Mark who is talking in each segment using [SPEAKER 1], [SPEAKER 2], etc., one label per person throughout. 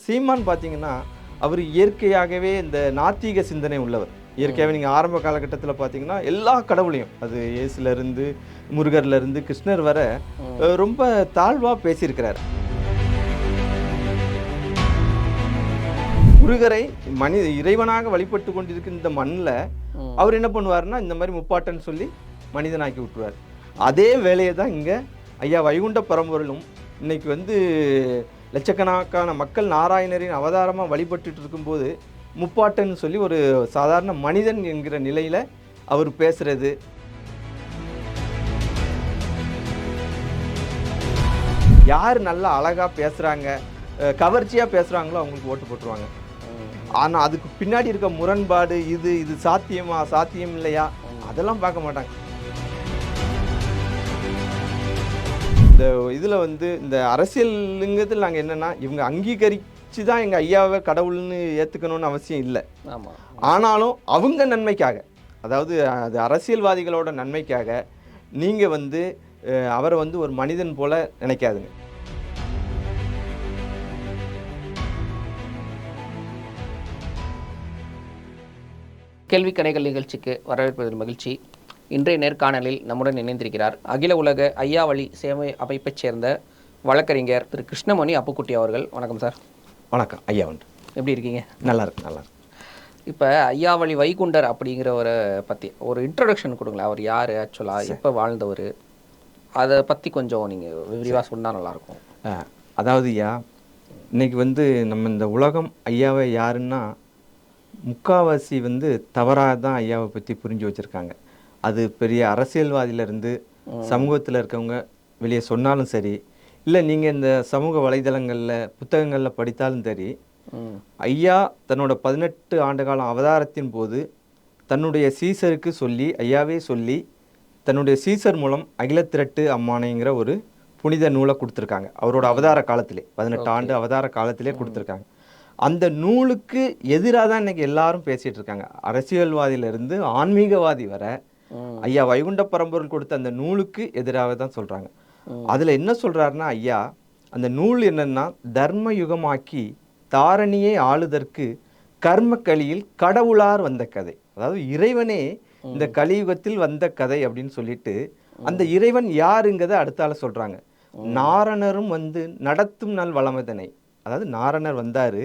[SPEAKER 1] சீமான் பார்த்தீங்கன்னா அவர் இயற்கையாகவே இந்த நாத்திக சிந்தனை உள்ளவர். இயற்கையாகவே நீங்கள் ஆரம்ப காலகட்டத்தில் பார்த்தீங்கன்னா எல்லா கடவுளையும், அது இயேசுலேருந்து முருகர்லேருந்து கிருஷ்ணர் வர ரொம்ப தாழ்வாக பேசியிருக்கிறார். முருகரை இறைவனாக வழிபட்டு கொண்டிருக்கிற இந்த மண்ணில் அவர் என்ன பண்ணுவார்னா இந்த மாதிரி முப்பாட்டன்னு சொல்லி மனிதனாக்கி விட்டுருவார். அதே வேலையை தான் இங்கே ஐயா வைகுண்ட பரம்பொருளும் இன்னைக்கு லட்சக்கணக்கான மக்கள் நாராயணரின் அவதாரமாக வழிபட்டுட்டு இருக்கும்போது முப்பாட்டன்னு சொல்லி ஒரு சாதாரண மனிதன் என்கிற நிலையில் அவர் பேசுறது, யார் நல்லா அழகாக பேசுகிறாங்க, கவர்ச்சியாக பேசுகிறாங்களோ அவங்களுக்கு ஓட்டு போட்டுருவாங்க. ஆனால் அதுக்கு பின்னாடி இருக்க முரண்பாடு, இது சாத்தியமா சாத்தியம் இல்லையா, அதெல்லாம் பார்க்க மாட்டாங்க. இந்த இதில் இந்த அரசியலுங்கிறதுல நாங்கள் என்னென்னா, இவங்க அங்கீகரித்து தான் எங்கள் ஐயாவை கடவுள்னு ஏற்றுக்கணும்னு அவசியம் இல்லை. ஆனாலும் அவங்க நன்மைக்காக, அதாவது அது அரசியல்வாதிகளோட நன்மைக்காக நீங்கள் அவரை ஒரு மனிதன் போல் நினைக்காதுங்க.
[SPEAKER 2] கேள்வி கணைகள் நிகழ்ச்சிக்கு வரவேற்பதில் மகிழ்ச்சி. இன்றைய நேர்காணலில் நம்முடன் இணைந்திருக்கிறார் அகில உலக ஐயா வழி சேவை அமைப்பைச் சேர்ந்த வழக்கறிஞர் திரு கிருஷ்ணமணி அப்புக்குட்டி அவர்கள். வணக்கம் சார்.
[SPEAKER 1] வணக்கம் ஐயா.
[SPEAKER 2] எப்படி இருக்கீங்க?
[SPEAKER 1] நல்லா இருக்கு, நல்லா இருக்கு.
[SPEAKER 2] இப்போ ஐயா வழி வைகுண்டர் அப்படிங்கிறவரை பற்றி ஒரு இன்ட்ரடக்ஷன் கொடுங்களேன். அவர் யார், ஆக்சுவலாக எப்போ வாழ்ந்தவர், அதை பற்றி கொஞ்சம் நீங்கள் விரிவாக சொன்னால் நல்லாயிருக்கும்.
[SPEAKER 1] அதாவது ஐயா, இன்னைக்கு நம்ம இந்த உலகம் ஐயாவை யாருன்னா முக்காவாசி தவறாக தான் ஐயாவை பற்றி புரிஞ்சு வச்சுருக்காங்க. அது பெரிய அரசியல்வாதியிலேருந்து சமூகத்தில் இருக்கவங்க வெளியே சொன்னாலும் சரி, இல்லை நீங்கள் இந்த சமூக வலைதளங்களில் புத்தகங்களில் படித்தாலும் சரி, ஐயா தன்னோட 18 ஆண்டுகால அவதாரத்தின் போது தன்னுடைய சீசருக்கு சொல்லி, ஐயாவே சொல்லி தன்னுடைய சீசர் மூலம் அகிலத்திரட்டு அம்மானைங்கிற ஒரு புனித நூலை கொடுத்துருக்காங்க. அவரோட அவதார காலத்திலே 18 ஆண்டு அவதார காலத்திலே கொடுத்துருக்காங்க. அந்த நூலுக்கு எதிராக தான் இன்னைக்கு எல்லாரும் பேசிகிட்டு இருக்காங்க. அரசியல்வாதியிலிருந்து ஆன்மீகவாதி வர ஐயா வைகுண்ட பரம்பொருள் கொடுத்த அந்த நூலுக்கு எதிராக தான் சொல்கிறாங்க. அதில் என்ன சொல்கிறாருன்னா, ஐயா அந்த நூல் என்னன்னா, தர்ம யுகமாக்கி தாரணியை ஆளுதற்கு கர்ம கலியில் கடவுளார் வந்த கதை. அதாவது இறைவனே இந்த கலியுகத்தில் வந்த கதை அப்படின்னு சொல்லிட்டு அந்த இறைவன் யாருங்கிறத அடுத்தால சொல்கிறாங்க. நாரணரும் நடத்தும் நல் வளமதனை, அதாவது நாரணர் வந்தார்,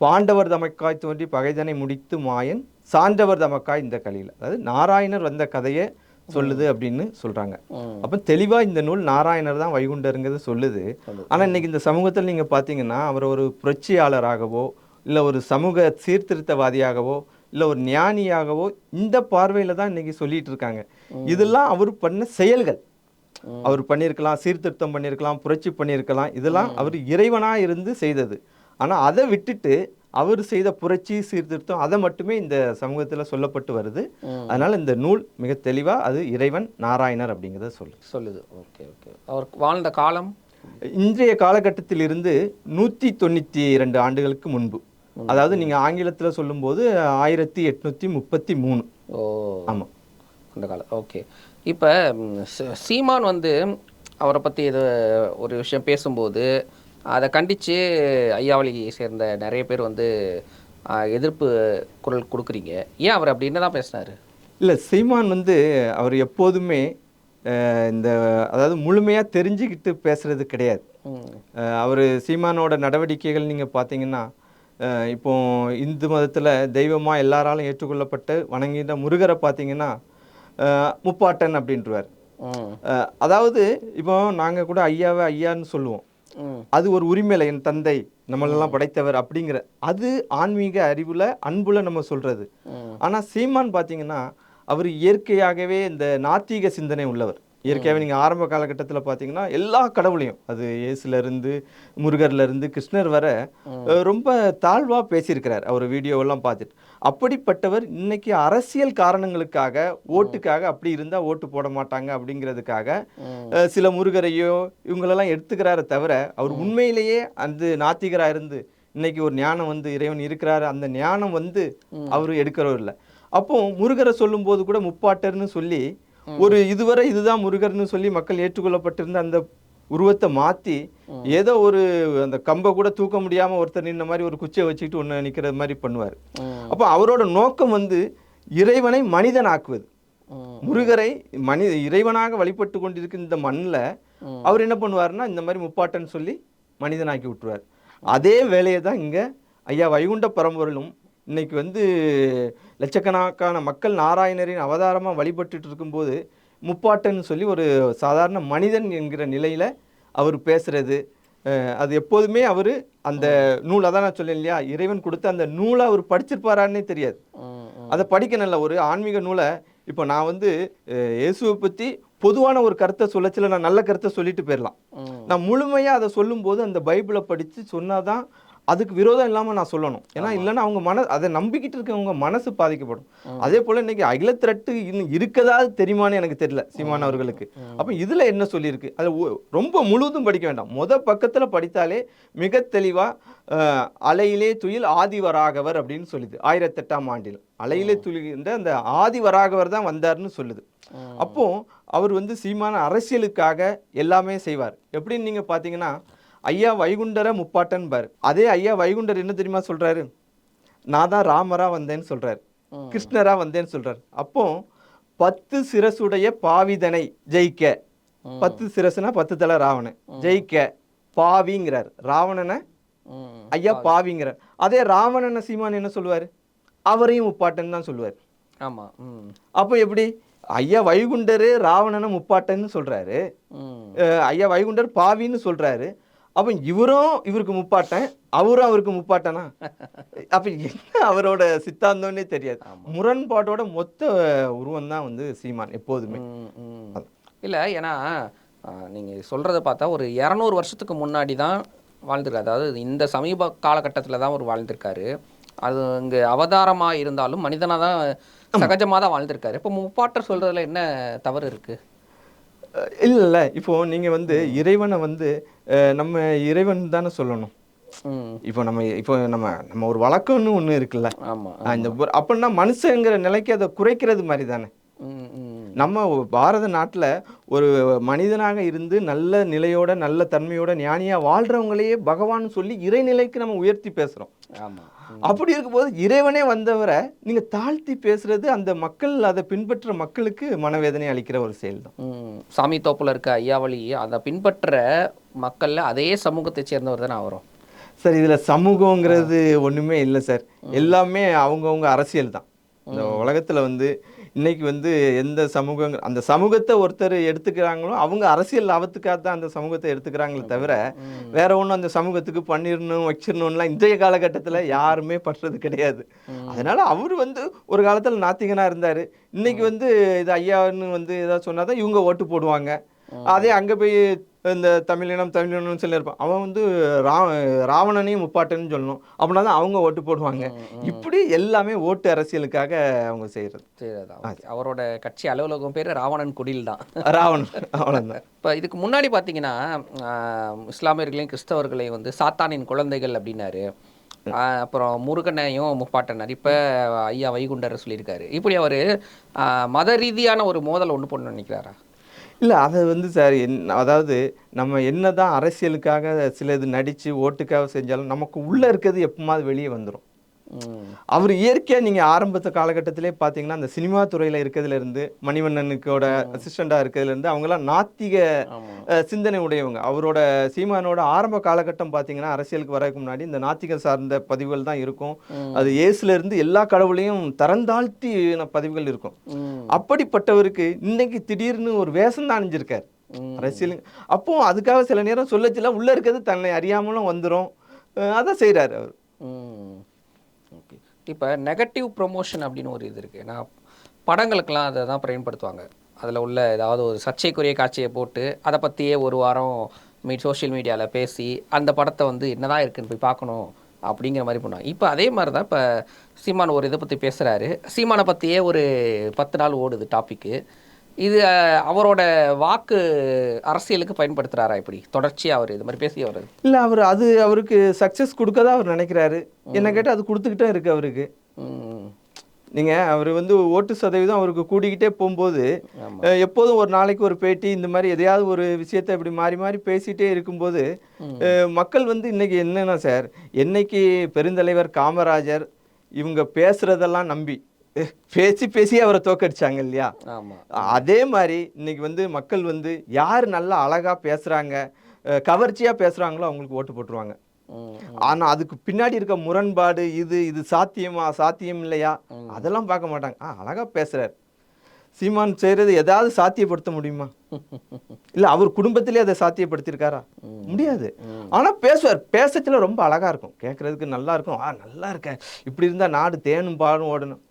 [SPEAKER 1] பாண்டவர் தமக்காய் தோன்றி பகைதனை முடித்து மாயன் சான்றவர் தமக்காய் இந்த கலியில், அதாவது நாராயணர் வந்த கதையை சொல்லுது அப்படின்னு சொல்கிறாங்க. அப்போ தெளிவாக இந்த நூல் நாராயணர் தான் வைகுண்டருங்கிறது சொல்லுது. ஆனால் இன்னைக்கு இந்த சமூகத்தில் நீங்கள் பார்த்தீங்கன்னா அவர் ஒரு புரட்சியாளராகவோ இல்லை ஒரு சமூக சீர்திருத்தவாதியாகவோ இல்லை ஒரு ஞானியாகவோ இந்த பார்வையில் தான் இன்னைக்கு சொல்லிட்டு இருக்காங்க. இதெல்லாம் அவர் பண்ண செயல்கள். அவர் பண்ணியிருக்கலாம், சீர்திருத்தம் பண்ணியிருக்கலாம், புரட்சி பண்ணியிருக்கலாம், இதெல்லாம் அவர் இறைவனாக இருந்து செய்தது. ஆனால் அதை விட்டுட்டு அவர் செய்த புரட்சி சீர்திருத்தம் அதை மட்டுமே இந்த சமூகத்தில் சொல்லப்பட்டு வருது. அதனால் இந்த நூல் மிக தெளிவாக அது இறைவன் நாராயணர் அப்படிங்கிறத சொல்லுது.
[SPEAKER 2] Okay okay. அவர் வாழ்ந்த காலம்
[SPEAKER 1] இன்றைய காலகட்டத்தில் இருந்து 192 ஆண்டுகளுக்கு முன்பு, அதாவது நீங்கள் ஆங்கிலத்தில் சொல்லும்போது 1833. ஆமாம்,
[SPEAKER 2] அந்த காலம். ஓகே. இப்போ சீமான் அவரை பற்றி இது ஒரு விஷயம் பேசும்போது அதை கண்டித்து ஐயாவளியை சேர்ந்த நிறைய பேர் எதிர்ப்பு குரல் கொடுக்குறீங்க. ஏன் அவர் அப்படி என்ன தான் பேசினார்?
[SPEAKER 1] இல்லை, சீமான் அவர் எப்போதுமே அதாவது முழுமையாக தெரிஞ்சுக்கிட்டு பேசுறது கிடையாது. அவர் சீமானோட நடவடிக்கைகள் நீங்கள் பார்த்தீங்கன்னா, இப்போ இந்து மதத்தில் தெய்வமாக எல்லாராலும் ஏற்றுக்கொள்ளப்பட்டு வணங்குகின்ற முருகரை பார்த்தீங்கன்னா முப்பாட்டன் அப்படின்ட்டுருவார். அதாவது இப்போ நாங்கள் கூட ஐயாவை ஐயான்னு சொல்லுவோம். அது ஒரு உரிமையில, என் தந்தை நம்மளெல்லாம் படைத்தவர் அப்படிங்கிற அது ஆன்மீக அறிவுல அன்புல நம்ம சொல்றது. ஆனா சீமான் பார்த்தீங்கன்னா அவர் இயற்கையாகவே இந்த நாத்திக சிந்தனை உள்ளவர். இயற்கையாகவே நீங்கள் ஆரம்ப காலகட்டத்தில் பார்த்தீங்கன்னா எல்லா கடவுளையும், அது இயேசுலேருந்து முருகர்லேருந்து கிருஷ்ணர் வர ரொம்ப தாழ்வாக பேசியிருக்கிறார் அவர் வீடியோவெல்லாம் பார்த்துட்டு. அப்படிப்பட்டவர் இன்னைக்கு அரசியல் காரணங்களுக்காக, ஓட்டுக்காக, அப்படி இருந்தால் ஓட்டு போட மாட்டாங்க அப்படிங்கிறதுக்காக சில முருகரையோ இவங்களெல்லாம் எடுத்துக்கிறார தவிர அவர் உண்மையிலேயே அந்த நாத்திகராக இருந்து இன்னைக்கு ஒரு ஞானம் இறைவன் இருக்கிறாரு, அந்த ஞானம் அவர் எடுக்கிறவர் இல்லை. அப்போ முருகரை சொல்லும்போது கூட முப்பாட்டர்னு சொல்லி ஒரு இதுவரை இதுதான் முருகர்னு சொல்லி மக்கள் ஏற்றுக்கொள்ளப்பட்டிருந்த அந்த உருவத்தை மாற்றி ஏதோ ஒரு அந்த கம்பை கூட தூக்க முடியாமல் ஒருத்தர் நின்ன மாதிரி ஒரு குச்சியை வச்சுக்கிட்டு ஒன்று நிற்கிற மாதிரி பண்ணுவார். அப்போ அவரோட நோக்கம் வந்து இறைவனை மனிதன் ஆக்குவது. முருகரை இறைவனாக வழிபட்டு கொண்டிருக்கிற இந்த மண்ணில் அவர் என்ன பண்ணுவார்னா இந்த மாதிரி முப்பாட்டன்னு சொல்லி மனிதனாக்கி விட்டுருவார். அதே வேலையை தான் இங்கே ஐயா வைகுண்ட பரம்பொருளும் இன்னைக்கு வந்து லட்சக்கணக்கான மக்கள் நாராயணரின் அவதாரமாக வழிபட்டுட்டு இருக்கும்போது முப்பாட்டன்னு சொல்லி ஒரு சாதாரண மனிதன் என்கிற நிலையில் அவர் பேசுறது, அது எப்போதுமே அவர் அந்த நூல், அதான் நான் சொல்லேன் இல்லையா, இறைவன் கொடுத்த அந்த நூலை அவர் படிச்சிருப்பாரான்னே தெரியாது. அதை படிக்க நல்ல ஒரு ஆன்மீக நூலை இப்போ நான் வந்து இயேசுவை பற்றி பொதுவான ஒரு கருத்தை சொல்லச்சில நான் நல்ல கருத்தை சொல்லிட்டு போயிடலாம். நான் முழுமையாக அதை சொல்லும்போது அந்த பைபிளை படித்து சொன்னாதான் அதுக்கு விரோதம் இல்லாமல் நான் சொல்லணும். ஏன்னா இல்லைன்னா அவங்க அதை நம்பிக்கிட்டு இருக்கவங்க மனசு பாதிக்கப்படும். அதே போல் இன்னைக்கு அகிலத்திரட்டு இன்னும் இருக்கதாவது தெரியுமான்னு எனக்கு தெரியல சீமான் அவர்களுக்கு. அப்போ இதில் என்ன சொல்லியிருக்கு, அது ரொம்ப முழுவதும் படிக்க வேண்டாம், பக்கத்தில் படித்தாலே மிக தெளிவாக அலையிலே துயில் ஆதிவராகவர் அப்படின்னு சொல்லுது. 1008ஆம் ஆண்டில் அலையிலே துயில்கின்ற அந்த ஆதிவராகவர் தான் வந்தார்னு சொல்லுது. அப்போ அவர் வந்து சீமான அரசியலுக்காக எல்லாமே செய்வார். எப்படின்னு நீங்கள் பார்த்தீங்கன்னா ஐயா வைகுண்டரை முப்பாட்டன் பாரு. அதே ஐயா வைகுண்டர் என்ன தெரியுமா சொல்றாரு, நான் தான் ராமரா வந்தேன்னு சொல்றாரு, கிருஷ்ணரா வந்தேன்னு சொல்றாரு. அப்போ 10 சிரசுடைய பாவிதனை ஜெயிக்க, 10 சிரசுனா 10 தலை ராவணன் ஜெயிக்க பாவிங்கிறார். ராவணனை ஐயா பாவிங்கிறார். அதே ராவணனை சீமான் என்ன சொல்லுவாரு, அவரையும் முப்பாட்டன் தான் சொல்லுவார்.
[SPEAKER 2] ஆமா.
[SPEAKER 1] அப்போ எப்படி ஐயா வைகுண்டரு ராவணனை முப்பாட்டன்னு சொல்றாரு, ஐயா வைகுண்டர் பாவின்னு சொல்றாரு. அப்போ இவருக்கு முப்பாட்டன், அவருக்கு முப்பாட்டனா? அப்போ என்ன அவரோட சித்தாந்தம்னே தெரியாது. முரண்பாட்டோட மொத்த உருவம் தான் வந்து சீமான் எப்போதுமே.
[SPEAKER 2] இல்லை, ஏன்னா நீங்கள் சொல்கிறத பார்த்தா ஒரு 200 வருஷத்துக்கு முன்னாடி தான் வாழ்ந்துருக்காரு. அதாவது இந்த சமீப காலகட்டத்தில் தான் அவர் வாழ்ந்திருக்காரு. அது இங்கே அவதாரமாக இருந்தாலும் மனிதனாக தான் சகஜமாக தான் வாழ்ந்திருக்காரு. இப்போ முப்பாட்டர் சொல்கிறதுல என்ன தவறு இருக்குது?
[SPEAKER 1] இல்ல இப்போ நீங்க வந்து இறைவனை வந்து நம்ம இறைவன் தானே சொல்லணும். இப்போ நம்ம ஒரு வழக்கம்னு ஒண்ணு இருக்குல்ல, இந்த அப்படின்னா மனுஷங்கிற நிலைக்கு அதை குறைக்கிறது மாதிரி தானே. நம்ம பாரத நாட்டுல ஒரு மனிதனாக இருந்து நல்ல நிலையோட நல்ல தன்மையோட ஞானியா வாழ்றவங்களையே பகவான் சொல்லி இறைநிலைக்கு நம்ம உயர்த்தி பேசுறோம். அப்படி இருக்கும்போது இறைவனே வந்தவரை நீங்க தாழ்த்தி பேசுறது அந்த மக்கள் அதை பின்பற்ற மக்களுக்கு மனவேதனை அளிக்கிற ஒரு செயல் தான்.
[SPEAKER 2] சாமி தோப்புல இருக்க ஐயாவளி அதை பின்பற்ற மக்கள்ல அதே சமூகத்தை சேர்ந்தவர் தானே வரும்
[SPEAKER 1] சார். இதுல சமூகங்கிறது ஒண்ணுமே இல்லை சார், எல்லாமே அவங்கவுங்க அரசியல் தான். இந்த உலகத்துல வந்து இன்னைக்கு வந்து எந்த சமூகம் அந்த சமூகத்தை ஒருத்தர் எடுத்துக்கிறாங்களோ அவங்க அரசியல் லாபத்துக்காக தான் அந்த சமூகத்தை எடுத்துக்கிறாங்களே தவிர வேற ஒன்றும் அந்த சமூகத்துக்கு பண்ணிடணும் வச்சிடணும்லாம் இன்றைய காலகட்டத்தில் யாருமே பண்றது கிடையாது. அதனால அவர் வந்து ஒரு காலத்தில் நாத்திகனா இருந்தார். இன்னைக்கு வந்து இது ஐயான்னு வந்து ஏதாவது சொன்னாதான் இவங்க ஓட்டு போடுவாங்க. அதே அங்கே போய் இந்த தமிழினம் சொல்லி இருப்பான், அவன் வந்து ராவணனையும் முப்பாட்டன்னு சொல்லணும் அப்படின்னா தான் அவங்க ஓட்டு போடுவாங்க. இப்படி எல்லாமே ஓட்டு அரசியலுக்காக அவங்க செய்யறது.
[SPEAKER 2] அவரோட கட்சி அலுவலகம் பேர் ராவணன் குடில் தான்.
[SPEAKER 1] ராவணன் அவ்வளோதான்.
[SPEAKER 2] இப்போ இதுக்கு முன்னாடி பார்த்தீங்கன்னா இஸ்லாமியர்களையும் கிறிஸ்தவர்களையும் வந்து சாத்தானின் குழந்தைகள் அப்படின்னாரு. அப்புறம் முருகனையும் முப்பாட்டனார். இப்போ ஐயா வைகுண்டர் சொல்லியிருக்காரு. இப்படி அவர் மத ரீதியான ஒரு மோதல் ஒன்று போடணும்னு நினைக்கிறாரா?
[SPEAKER 1] இல்லை, அதை வந்து சார் அதாவது நம்ம என்ன தான் அரசியலுக்காக சில இது நடித்து ஓட்டுக்காக செஞ்சாலும் நமக்கு உள்ளே இருக்கிறது எப்போமாவது வெளியே வந்துடும். அவர் இயற்கையாக நீங்கள் ஆரம்பத்த காலகட்டத்திலே பார்த்தீங்கன்னா அந்த சினிமா துறையில் இருக்கிறதுலேருந்து மணிவண்ணனுக்கோட அசிஸ்டண்டாக இருக்கிறதுலேருந்து அவங்களாம் நாத்திக சிந்தனை உடையவங்க. அவரோட சீமானோட ஆரம்ப காலகட்டம் பார்த்தீங்கன்னா அரசியலுக்கு வரதுக்கு முன்னாடி இந்த நாத்திக சார்ந்த பதிவுகள் தான் இருக்கும். அது ஏசுலேருந்து எல்லா கடவுளையும் தரந்தாழ்த்தி பதிவுகள் இருக்கும். அப்படிப்பட்டவருக்கு இன்னைக்கு திடீர்னு ஒரு வேஷம் தான் அணிஞ்சிருக்காரு அரசியல். அப்போ அதுக்காக சில நேரம் சொல்லச்சில உள்ளே இருக்கிறது தன்னை அறியாமலும் வந்துடும், அதை செய்கிறாரு அவர்.
[SPEAKER 2] ஓகே, இப்போ நெகட்டிவ் ப்ரொமோஷன் அப்படின்னு ஒரு இது இருக்குது. ஏன்னா படங்களுக்கெல்லாம் அதை தான் பயன்படுத்துவாங்க. அதில் உள்ள ஏதாவது ஒரு சர்ச்சைக்குரிய காட்சியை போட்டு அதை பற்றியே ஒரு வாரம் சோஷியல் மீடியாவில் பேசி அந்த படத்தை வந்து என்னதான் இருக்குன்னு போய் பார்க்கணும் அப்படிங்கிற மாதிரி பண்ணுவாங்க. இப்போ அதே மாதிரி தான் இப்போ சீமான் ஒரு இதை பற்றி பேசுகிறாரு. சீமானை பற்றியே ஒரு 10 நாள் ஓடுது டாப்பிக்கு. இது அவரோட வாக்கு அரசியலுக்கு பயன்படுத்துகிறாரா? இப்படி தொடர்ச்சியாக அவர் இது மாதிரி பேசி அவர்
[SPEAKER 1] இல்லை, அவருக்கு சக்ஸஸ் கொடுக்கதான் அவர் நினைக்கிறாரு. என்ன கேட்டால் அது கொடுத்துக்கிட்டே இருக்கு அவருக்கு. நீங்கள் அவர் வந்து ஓட்டு சதவீதம் அவருக்கு கூடிக்கிட்டே போகும்போது
[SPEAKER 2] ஆமா.
[SPEAKER 1] எப்போதும் ஒரு நாளைக்கு ஒரு பேட்டி இந்த மாதிரி எதையாவது ஒரு விஷயத்தை இப்படி மாறி மாறி பேசிகிட்டே இருக்கும்போது மக்கள் வந்து இன்னைக்கு என்னன்னா சார், என்னைக்கு பெருந்தலைவர் காமராஜர் இவங்க பேசுகிறதெல்லாம் நம்பி பேசி பேசி அவரை தோக்கடிச்சாங்க இல்லையா,
[SPEAKER 2] ஆமா.
[SPEAKER 1] அதே மாதிரி இன்னைக்கு வந்து மக்கள் வந்து யார் நல்லா அழகாக பேசுகிறாங்க, கவர்ச்சியாக பேசுகிறாங்களோ அவங்களுக்கு ஓட்டு போட்டுருவாங்க. ஆனா அதுக்கு பின்னாடி இருக்க முரண்பாடு, இது சாத்தியமா சாத்தியம் இல்லையா அதெல்லாம் பார்க்க மாட்டாங்க. அழகா பேசுறாரு சீமான், செய்யறது ஏதாவது சாத்தியப்படுத்த முடியுமா? இல்ல அவர் குடும்பத்திலே அதை சாத்தியப்படுத்தியிருக்காரா? முடியாது. ஆனா பேசுவார், பேசத்துல ரொம்ப அழகா இருக்கும், கேட்கறதுக்கு நல்லா இருக்கும். நல்லா இருக்க, இப்படி இருந்தா நாடு தேனும் பாலும் ஓடணும்.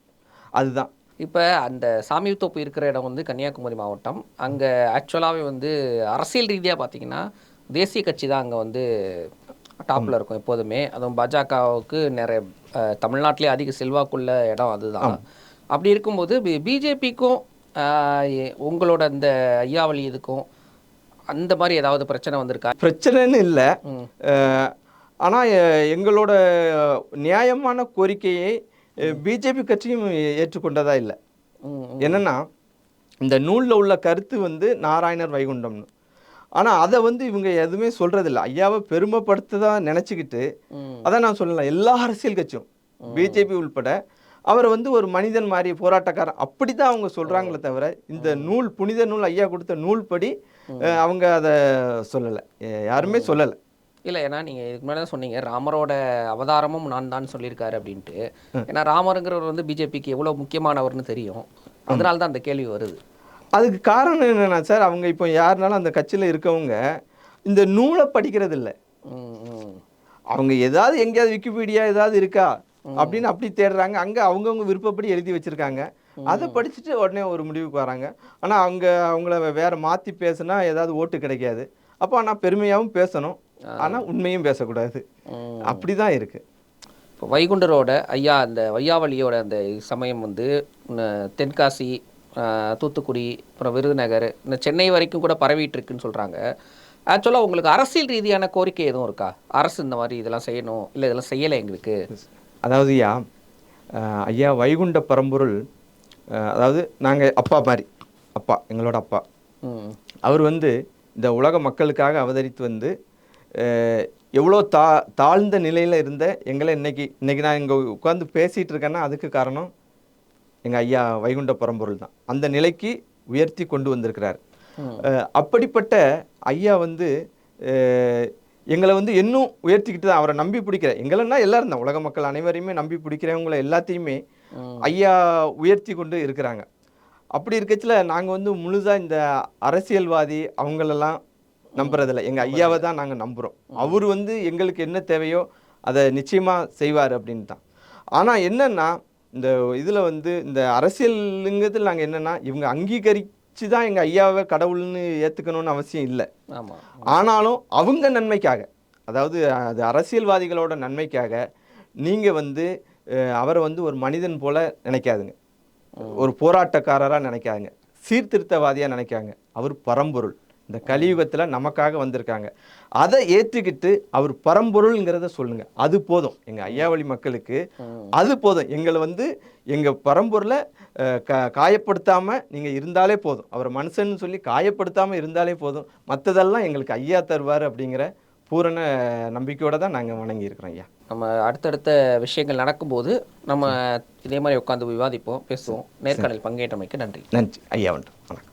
[SPEAKER 1] அதுதான்.
[SPEAKER 2] இப்போ அந்த சாமித்தோப்பு இருக்கிற இடம் வந்து கன்னியாகுமரி மாவட்டம். அங்கே ஆக்சுவலாகவே வந்து அரசியல் ரீதியாக பார்த்தீங்கன்னா தேசிய கட்சி தான் அங்கே வந்து டாப்பில் இருக்கும் எப்போதுமே. அதுவும் பாஜகவுக்கு நிறைய தமிழ்நாட்டிலே அதிக செல்வாக்குள்ள இடம் அதுதான். அப்படி இருக்கும்போது பிஜேபிக்கும் உங்களோட அந்த ஐயாவளி இதுக்கும் அந்த மாதிரி ஏதாவது பிரச்சனை வந்திருக்கா?
[SPEAKER 1] பிரச்சனைன்னு இல்லை. ஆனால் எங்களோட நியாயமான கோரிக்கையை பிஜேபி கட்சியும் ஏற்றுக்கொண்டதா இல்லை. என்னன்னா, இந்த நூலில் உள்ள கருத்து வந்து நாராயணர் வைகுண்டம்னு, ஆனால் அதை வந்து இவங்க எதுவுமே சொல்றதில்லை. ஐயாவை பெருமைப்படுத்ததான் நினச்சிக்கிட்டு, அதான் நான் சொல்லலாம், எல்லா அரசியல் கட்சியும் பிஜேபி உள்பட அவரை வந்து ஒரு மனிதன் மாதிரி போராட்டக்காரன் அப்படி தான் அவங்க சொல்கிறாங்களே தவிர, இந்த நூல் புனித நூல் ஐயா கொடுத்த நூல் படி அவங்க அதை சொல்லலை, யாருமே சொல்லலை.
[SPEAKER 2] இல்லை, ஏன்னா நீங்கள் இதுக்கு முன்னாடி தான் சொன்னீங்க ராமரோட அவதாரமும் நான் தான் சொல்லியிருக்காரு அப்படின்ட்டு. ஏன்னா ராமருங்கிறவர் வந்து பிஜேபிக்கு எவ்வளோ முக்கியமானவர்னு தெரியும், அதனால தான் அந்த கேள்வி வருது.
[SPEAKER 1] அதுக்கு காரணம் என்னென்னா சார், அவங்க இப்போ யாருனாலும் அந்த கட்சியில் இருக்கவங்க இந்த நூலை படிக்கிறது இல்லை. அவங்க ஏதாவது எங்கேயாவது விக்கிபீடியா ஏதாவது இருக்கா அப்படின்னு அப்படி தேடுறாங்க. அங்கே அவங்கவுங்க விருப்பப்படி எழுதி வச்சுருக்காங்க, அதை படிச்சுட்டு உடனே ஒரு முடிவுக்கு வராங்க. ஆனால் அவங்கள வேற மாற்றி பேசுனா ஏதாவது ஓட்டு கிடைக்காது. அப்போ ஆனால் பெருமையாகவும் பேசணும், ஆனால் உண்மையும் பேசக்கூடாது. அப்படி தான் இருக்குது.
[SPEAKER 2] இப்போ வைகுண்டரோட ஐயா அந்த வையாவளியோட அந்த சமயம் வந்து தென்காசி, தூத்துக்குடி, அப்புறம் விருதுநகர், இந்த சென்னை வரைக்கும் கூட பரவிட்டு இருக்குன்னு சொல்கிறாங்க. ஆக்சுவலாக உங்களுக்கு அரசியல் ரீதியான கோரிக்கை எதுவும் இருக்கா? அரசு இந்த மாதிரி இதெல்லாம் செய்யணும், இல்லை இதெல்லாம் செய்யலை எங்களுக்கு?
[SPEAKER 1] அதாவது ஐயா வைகுண்ட பரம்பொருள், அதாவது நாங்கள் அப்பா மாதிரி, அப்பா எங்களோட அப்பா, அவர் வந்து இந்த உலக மக்களுக்காக அவதரித்து வந்து எவ்வளோ தாழ்ந்த நிலையில் இருந்த எங்களை இன்னைக்கு நான் இங்கே உட்காந்து பேசிகிட்டு இருக்கேன்னா அதுக்கு காரணம் எங்கள் ஐயா வைகுண்ட பரம்பொருள் தான். அந்த நிலைக்கு உயர்த்தி கொண்டு வந்திருக்கிறார். அப்படிப்பட்ட ஐயா வந்து எங்களை வந்து இன்னும் உயர்த்திக்கிட்டு தான், அவரை நம்பி பிடிக்கிற எங்களன்னா எல்லாரும் தான், உலக மக்கள் அனைவரையுமே நம்பி பிடிக்கிறவங்கள எல்லாத்தையுமே ஐயா உயர்த்தி கொண்டு இருக்கிறாங்க. அப்படி இருக்கச்சில் நாங்கள் வந்து முழுதாக இந்த அரசியல்வாதி அவங்களெல்லாம் நம்புறதில்லை, எங்கள் ஐயாவை தான் நாங்கள் நம்புகிறோம். அவர் வந்து எங்களுக்கு என்ன தேவையோ அதை நிச்சயமாக செய்வார் அப்படின்னு தான். ஆனால் என்னென்னா, இந்த இதில் வந்து இந்த அரசியலுங்கிறதுல நாங்கள் என்னென்னா, இவங்க அங்கீகரித்து தான் எங்கள் ஐயாவை கடவுள்னு ஏற்றுக்கணும்னு அவசியம் இல்லை. ஆனாலும் அவங்க நன்மைக்காக, அதாவது அது அரசியல்வாதிகளோட நன்மைக்காக நீங்கள் வந்து அவரை வந்து ஒரு மனிதன் போல் நினைக்காதுங்க, ஒரு போராட்டக்காரராக நினைக்காதுங்க, சீர்திருத்தவாதியாக நினைக்காங்க. அவர் பரம்பொருள், இந்த கலியுகத்தில் நமக்காக வந்திருக்காங்க. அதை ஏற்றுக்கிட்டு அவர் பரம்பொருள்ங்கிறத சொல்லுங்க, அது போதும் எங்கள் ஐயாவளி மக்களுக்கு. அது போதும். எங்களை வந்து எங்கள் பரம்பொருளை காயப்படுத்தாமல் நீங்கள் இருந்தாலே போதும், அவர் மனுஷன்னு சொல்லி காயப்படுத்தாமல் இருந்தாலே போதும், மற்றதெல்லாம் எங்களுக்கு ஐயா தருவார் அப்படிங்கிற பூரண நம்பிக்கையோடு தான் நாங்கள் வணங்கியிருக்கிறோம் ஐயா.
[SPEAKER 2] நம்ம அடுத்தடுத்த விஷயங்கள் நடக்கும்போது நம்ம இதே மாதிரி உட்காந்து விவாதிப்போம், பேசுவோம். நேர்காணல் பங்கேற்றமைக்கு நன்றி.
[SPEAKER 1] நன்றி ஐயா. வணக்கம்.